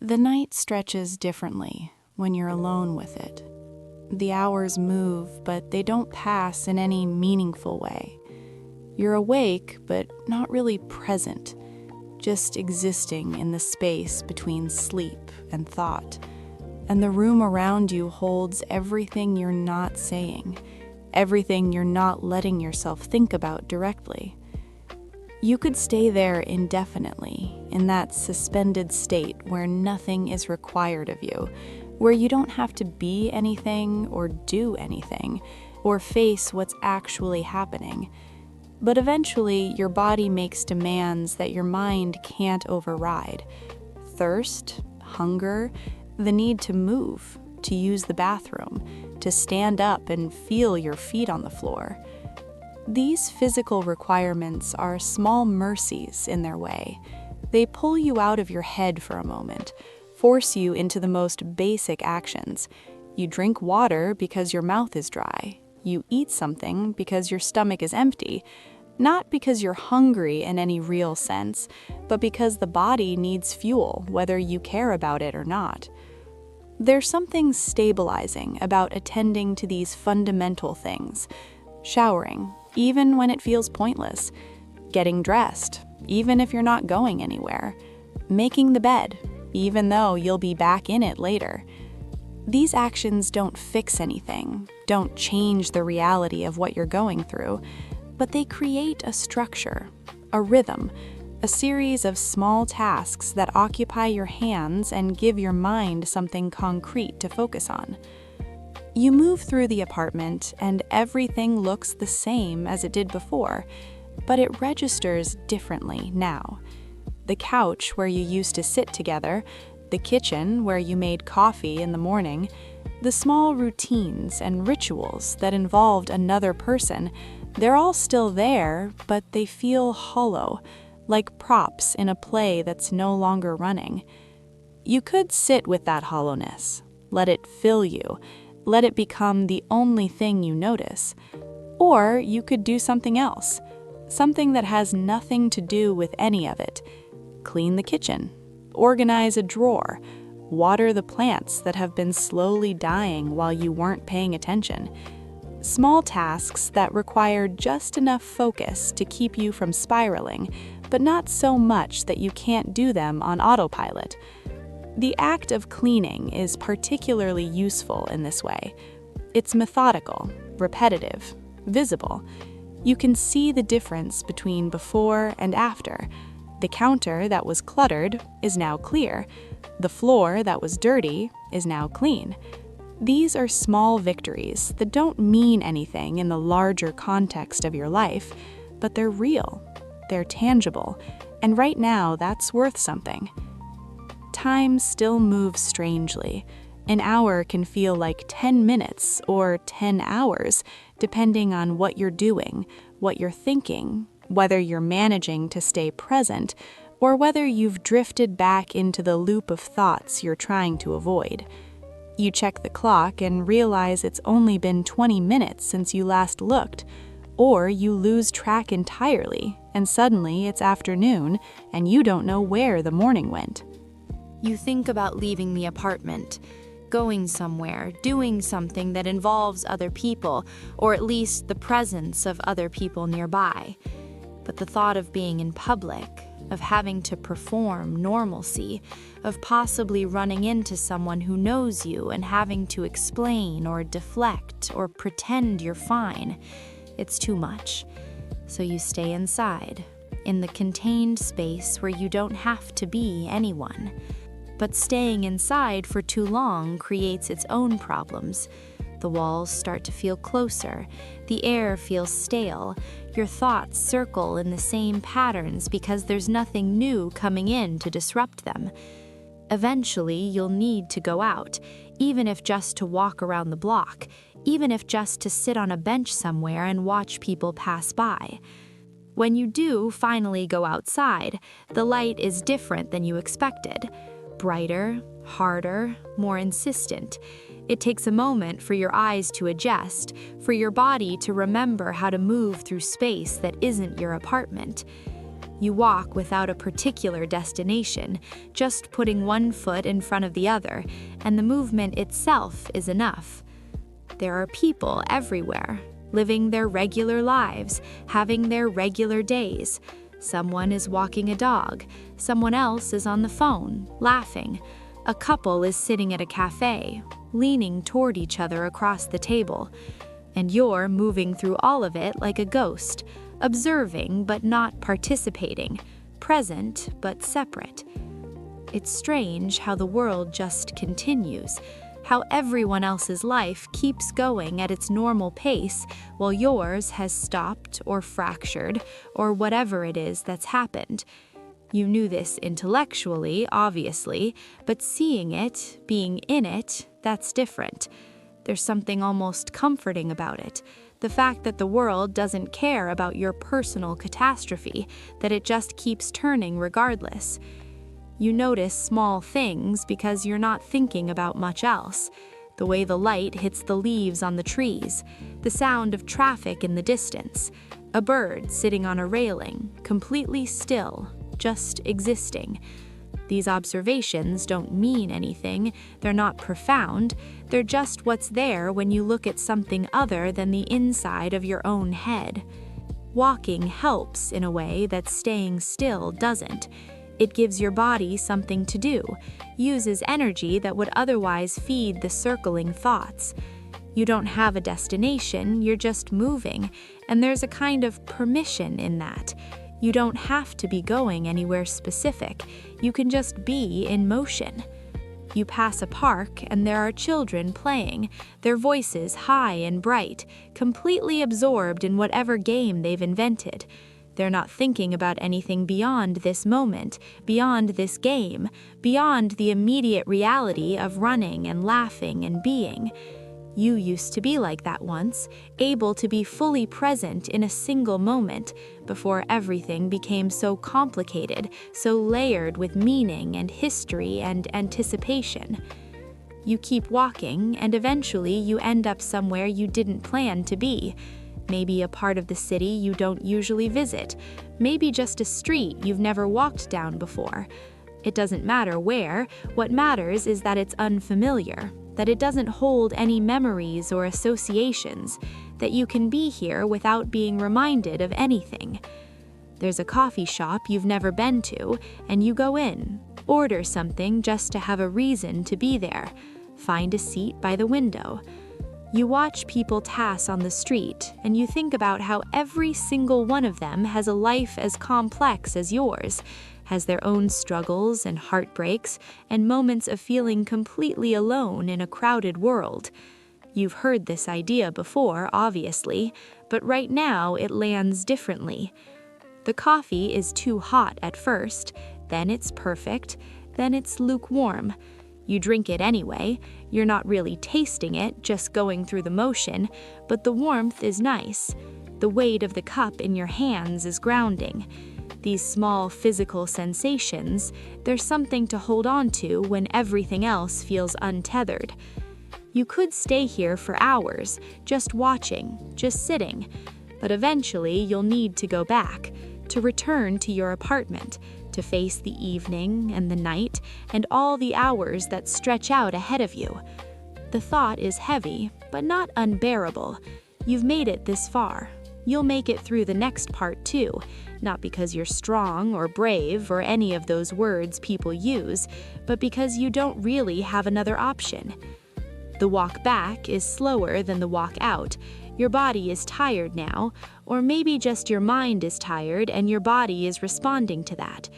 The night stretches differently when you're alone with it. The hours move, but they don't pass in any meaningful way. You're awake, but not really present, just existing in the space between sleep and thought. And the room around you holds everything you're not saying, everything you're not letting yourself think about directly. You could stay there indefinitely, in that suspended state where nothing is required of you, where you don't have to be anything or do anything, or face what's actually happening. But eventually, your body makes demands that your mind can't override. Thirst, hunger, the need to move, to use the bathroom, to stand up and feel your feet on the floor. These physical requirements are small mercies in their way. They pull you out of your head for a moment, force you into the most basic actions. You drink water because your mouth is dry. You eat something because your stomach is empty. Not because you're hungry in any real sense, but because the body needs fuel, whether you care about it or not. There's something stabilizing about attending to these fundamental things. Showering, even when it feels pointless. Getting dressed, even if you're not going anywhere. Making the bed, even though you'll be back in it later. These actions don't fix anything, don't change the reality of what you're going through, but they create a structure, a rhythm, a series of small tasks that occupy your hands and give your mind something concrete to focus on. You move through the apartment and everything looks the same as it did before, but it registers differently now. The couch where you used to sit together, the kitchen where you made coffee in the morning, the small routines and rituals that involved another person, they're all still there, but they feel hollow, like props in a play that's no longer running. You could sit with that hollowness, let it fill you, let it become the only thing you notice. Or you could do something else, something that has nothing to do with any of it. Clean the kitchen, organize a drawer, water the plants that have been slowly dying while you weren't paying attention. Small tasks that require just enough focus to keep you from spiraling, but not so much that you can't do them on autopilot. The act of cleaning is particularly useful in this way. It's methodical, repetitive, visible. You can see the difference between before and after. The counter that was cluttered is now clear. The floor that was dirty is now clean. These are small victories that don't mean anything in the larger context of your life, but they're real, they're tangible, and right now that's worth something. Time still moves strangely. An hour can feel like 10 minutes or 10 hours, depending on what you're doing, what you're thinking, whether you're managing to stay present, or whether you've drifted back into the loop of thoughts you're trying to avoid. You check the clock and realize it's only been 20 minutes since you last looked, or you lose track entirely, and suddenly it's afternoon and you don't know where the morning went. You think about leaving the apartment, going somewhere, doing something that involves other people, or at least the presence of other people nearby. But the thought of being in public, of having to perform normalcy, of possibly running into someone who knows you and having to explain or deflect or pretend you're fine, it's too much. So you stay inside, in the contained space where you don't have to be anyone. But staying inside for too long creates its own problems. The walls start to feel closer, the air feels stale, your thoughts circle in the same patterns because there's nothing new coming in to disrupt them. Eventually, you'll need to go out, even if just to walk around the block, even if just to sit on a bench somewhere and watch people pass by. When you do finally go outside, the light is different than you expected. Brighter, harder, more insistent. It takes a moment for your eyes to adjust, for your body to remember how to move through space that isn't your apartment. You walk without a particular destination, just putting one foot in front of the other, and the movement itself is enough. There are people everywhere, living their regular lives, having their regular days. Someone is walking a dog, someone else is on the phone, laughing. A couple is sitting at a cafe, leaning toward each other across the table. And you're moving through all of it like a ghost, observing but not participating, present but separate. It's strange how the world just continues, how everyone else's life keeps going at its normal pace while yours has stopped or fractured or whatever it is that's happened. You knew this intellectually, obviously, but seeing it, being in it, that's different. There's something almost comforting about it. The fact that the world doesn't care about your personal catastrophe, that it just keeps turning regardless. You notice small things because you're not thinking about much else. The way the light hits the leaves on the trees, the sound of traffic in the distance, a bird sitting on a railing, completely still, just existing. These observations don't mean anything, they're not profound, they're just what's there when you look at something other than the inside of your own head. Walking helps in a way that staying still doesn't. It gives your body something to do, uses energy that would otherwise feed the circling thoughts. You don't have a destination, you're just moving, and there's a kind of permission in that. You don't have to be going anywhere specific, you can just be in motion. You pass a park and there are children playing, their voices high and bright, completely absorbed in whatever game they've invented. They're not thinking about anything beyond this moment, beyond this game, beyond the immediate reality of running and laughing and being. You used to be like that once, able to be fully present in a single moment, before everything became so complicated, so layered with meaning and history and anticipation. You keep walking, and eventually you end up somewhere you didn't plan to be. Maybe a part of the city you don't usually visit, maybe just a street you've never walked down before. It doesn't matter where, what matters is that it's unfamiliar, that it doesn't hold any memories or associations, that you can be here without being reminded of anything. There's a coffee shop you've never been to, and you go in, order something just to have a reason to be there, find a seat by the window. You watch people pass on the street, and you think about how every single one of them has a life as complex as yours, has their own struggles and heartbreaks, and moments of feeling completely alone in a crowded world. You've heard this idea before, obviously, but right now it lands differently. The coffee is too hot at first, then it's perfect, then it's lukewarm. You drink it anyway, you're not really tasting it, just going through the motion, but the warmth is nice. The weight of the cup in your hands is grounding. These small physical sensations, there's something to hold on to when everything else feels untethered. You could stay here for hours, just watching, just sitting, but eventually you'll need to go back, to return to your apartment, to face the evening and the night and all the hours that stretch out ahead of you. The thought is heavy, but not unbearable. You've made it this far. You'll make it through the next part too, not because you're strong or brave or any of those words people use, but because you don't really have another option. The walk back is slower than the walk out. Your body is tired now, or maybe just your mind is tired and your body is responding to that.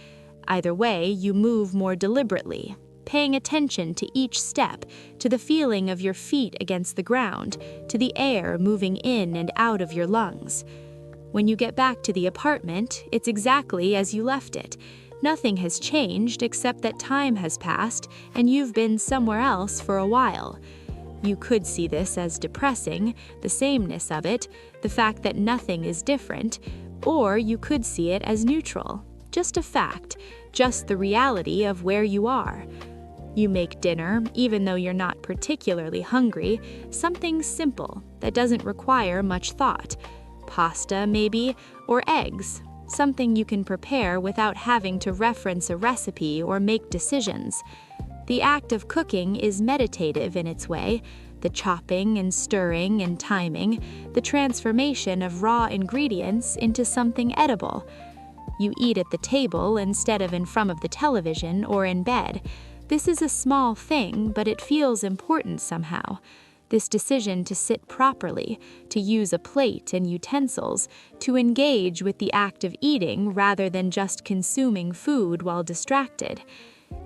Either way, you move more deliberately, paying attention to each step, to the feeling of your feet against the ground, to the air moving in and out of your lungs. When you get back to the apartment, it's exactly as you left it. Nothing has changed except that time has passed and you've been somewhere else for a while. You could see this as depressing, the sameness of it, the fact that nothing is different, or you could see it as neutral, just a fact, just the reality of where you are. You make dinner, even though you're not particularly hungry, something simple that doesn't require much thought. Pasta, maybe, or eggs. something you can prepare without having to reference a recipe or make decisions. The act of cooking is meditative in its way, the chopping and stirring and timing, the transformation of raw ingredients into something edible. You eat at the table instead of in front of the television or in bed. This is a small thing, but it feels important somehow. This decision to sit properly, to use a plate and utensils, to engage with the act of eating rather than just consuming food while distracted.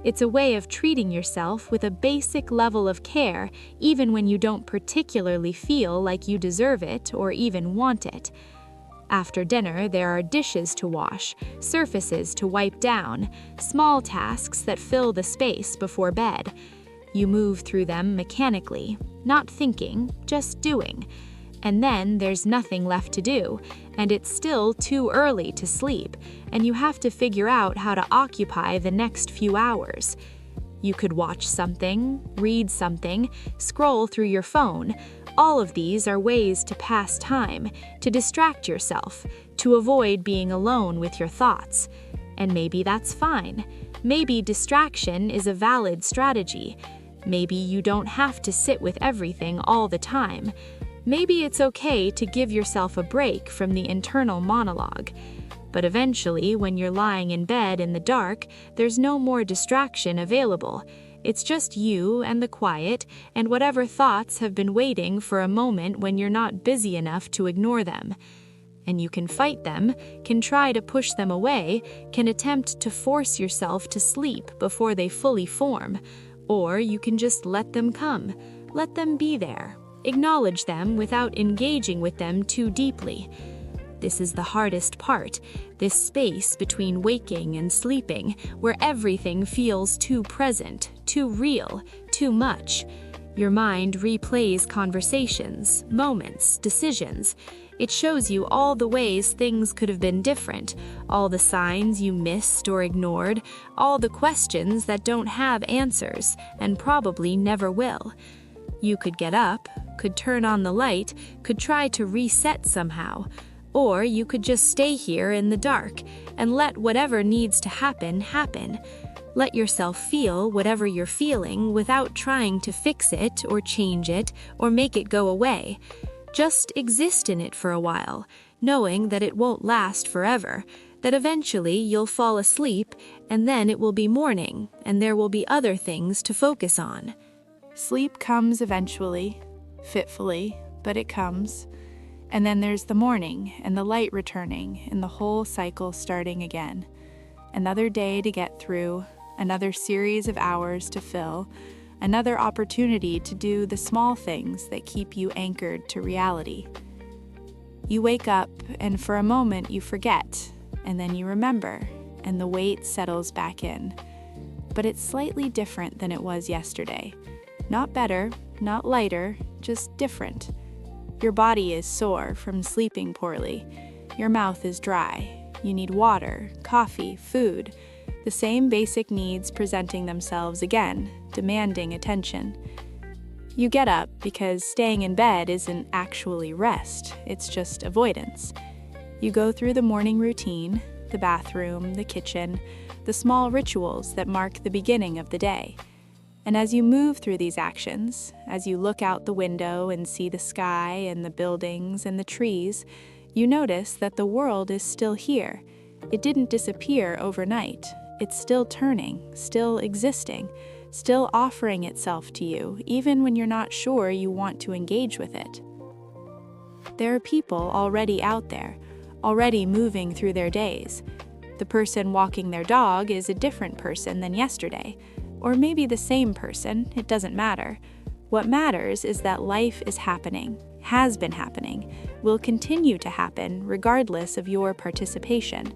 It's a way of treating yourself with a basic level of care, even when you don't particularly feel like you deserve it or even want it. After dinner, there are dishes to wash, surfaces to wipe down, small tasks that fill the space before bed. You move through them mechanically, not thinking, just doing. And then there's nothing left to do, and it's still too early to sleep, and you have to figure out how to occupy the next few hours. You could watch something, read something, scroll through your phone. All of these are ways to pass time, to distract yourself, to avoid being alone with your thoughts. And maybe that's fine. Maybe distraction is a valid strategy. Maybe you don't have to sit with everything all the time. Maybe it's okay to give yourself a break from the internal monologue. But eventually, when you're lying in bed in the dark, there's no more distraction available. It's just you and the quiet and whatever thoughts have been waiting for a moment when you're not busy enough to ignore them. And you can fight them, can try to push them away, can attempt to force yourself to sleep before they fully form. Or you can just let them come, let them be there. Acknowledge them without engaging with them too deeply. This is the hardest part, this space between waking and sleeping, where everything feels too present, too real, too much. Your mind replays conversations, moments, decisions. It shows you all the ways things could have been different, all the signs you missed or ignored, all the questions that don't have answers and probably never will. You could get up, could turn on the light, could try to reset somehow. Or you could just stay here in the dark and let whatever needs to happen, happen. Let yourself feel whatever you're feeling without trying to fix it or change it or make it go away. Just exist in it for a while, knowing that it won't last forever, that eventually you'll fall asleep and then it will be morning and there will be other things to focus on. Sleep comes eventually, fitfully, but it comes. And then there's the morning and the light returning and the whole cycle starting again. Another day to get through, another series of hours to fill, another opportunity to do the small things that keep you anchored to reality. You wake up and for a moment you forget, and then you remember, and the weight settles back in. But it's slightly different than it was yesterday. Not better, not lighter, just different. Your body is sore from sleeping poorly. Your mouth is dry. You need water, coffee, food. The same basic needs presenting themselves again, demanding attention. You get up because staying in bed isn't actually rest, it's just avoidance. You go through the morning routine, the bathroom, the kitchen, the small rituals that mark the beginning of the day. And as you move through these actions, as you look out the window and see the sky and the buildings and the trees, you notice that the world is still here. It didn't disappear overnight. It's still turning, still existing, still offering itself to you, even when you're not sure you want to engage with it. There are people already out there, already moving through their days. The person walking their dog is a different person than yesterday. Or maybe the same person, it doesn't matter. What matters is that life is happening, has been happening, will continue to happen regardless of your participation.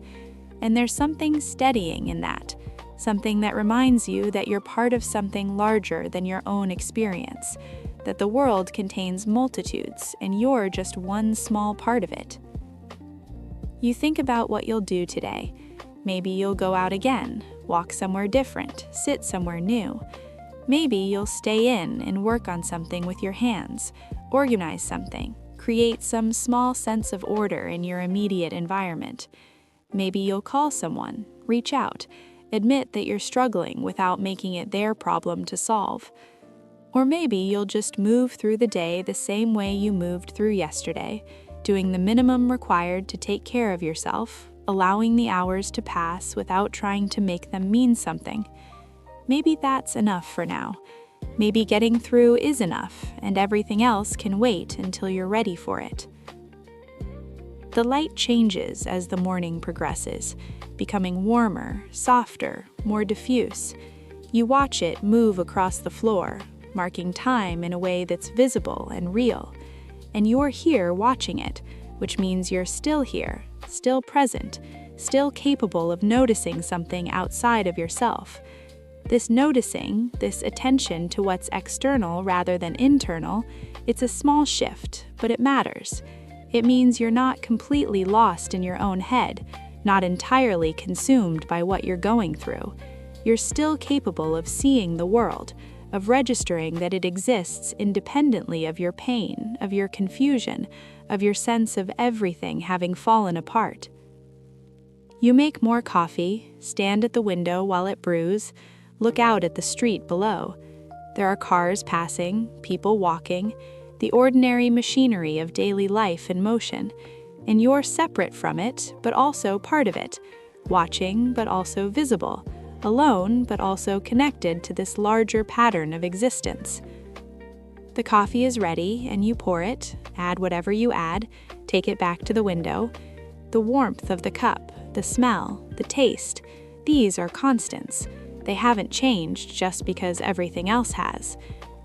And there's something steadying in that, something that reminds you that you're part of something larger than your own experience, that the world contains multitudes and you're just one small part of it. You think about what you'll do today. Maybe you'll go out again, walk somewhere different, sit somewhere new. Maybe you'll stay in and work on something with your hands, organize something, create some small sense of order in your immediate environment. Maybe you'll call someone, reach out, admit that you're struggling without making it their problem to solve. Or maybe you'll just move through the day the same way you moved through yesterday, doing the minimum required to take care of yourself, allowing the hours to pass without trying to make them mean something. Maybe that's enough for now. Maybe getting through is enough, and everything else can wait until you're ready for it. The light changes as the morning progresses, becoming warmer, softer, more diffuse. You watch it move across the floor, marking time in a way that's visible and real. And you're here watching it, which means you're still here, still present, still capable of noticing something outside of yourself. This noticing, this attention to what's external rather than internal, it's a small shift, but it matters. It means you're not completely lost in your own head, not entirely consumed by what you're going through. You're still capable of seeing the world, of registering that it exists independently of your pain, of your confusion, of your sense of everything having fallen apart. You make more coffee, stand at the window while it brews, look out at the street below. There are cars passing, people walking, the ordinary machinery of daily life in motion, and you're separate from it, but also part of it, watching but also visible, alone but also connected to this larger pattern of existence. The coffee is ready, and you pour it, add whatever you add, take it back to the window. The warmth of the cup, the smell, the taste, these are constants. They haven't changed just because everything else has.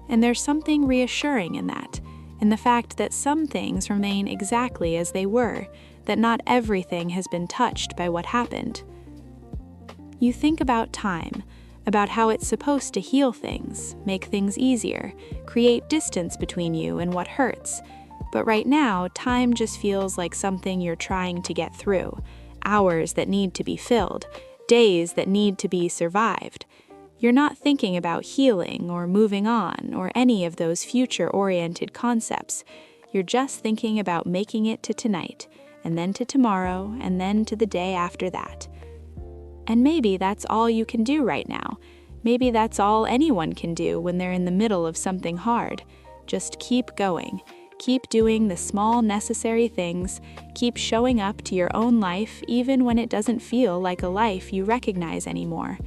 And there's something reassuring in that, in the fact that some things remain exactly as they were, that not everything has been touched by what happened. You think about time, about how it's supposed to heal things, make things easier, create distance between you and what hurts. But right now, time just feels like something you're trying to get through, hours that need to be filled, days that need to be survived. You're not thinking about healing or moving on or any of those future-oriented concepts. You're just thinking about making it to tonight, and then to tomorrow, and then to the day after that. And maybe that's all you can do right now. Maybe that's all anyone can do when they're in the middle of something hard. Just keep going. Keep doing the small necessary things. Keep showing up to your own life even when it doesn't feel like a life you recognize anymore.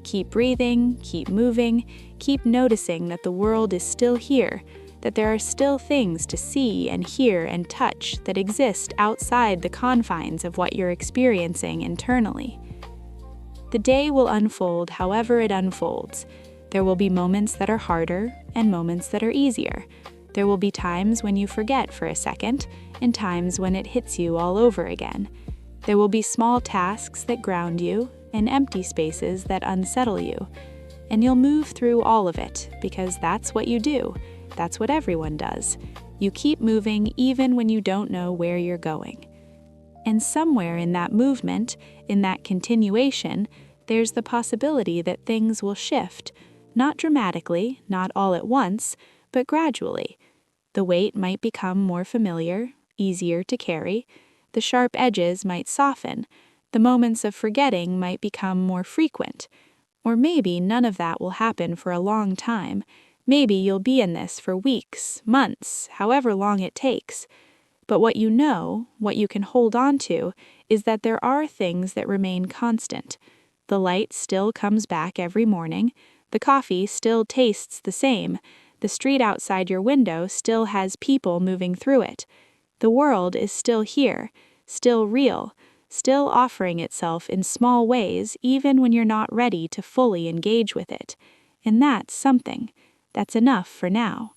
Keep breathing, keep moving, keep noticing that the world is still here, that there are still things to see and hear and touch that exist outside the confines of what you're experiencing internally. The day will unfold however it unfolds. There will be moments that are harder and moments that are easier. There will be times when you forget for a second and times when it hits you all over again. There will be small tasks that ground you and empty spaces that unsettle you. And you'll move through all of it because that's what you do. That's what everyone does. You keep moving even when you don't know where you're going. And somewhere in that movement, in that continuation, there's the possibility that things will shift, not dramatically, not all at once, but gradually. The weight might become more familiar, easier to carry. The sharp edges might soften. The moments of forgetting might become more frequent. Or maybe none of that will happen for a long time. Maybe you'll be in this for weeks, months, however long it takes. But what you know, what you can hold on to, is that there are things that remain constant. The light still comes back every morning. The coffee still tastes the same. The street outside your window still has people moving through it. The world is still here, still real, still offering itself in small ways even when you're not ready to fully engage with it. And that's something. That's enough for now.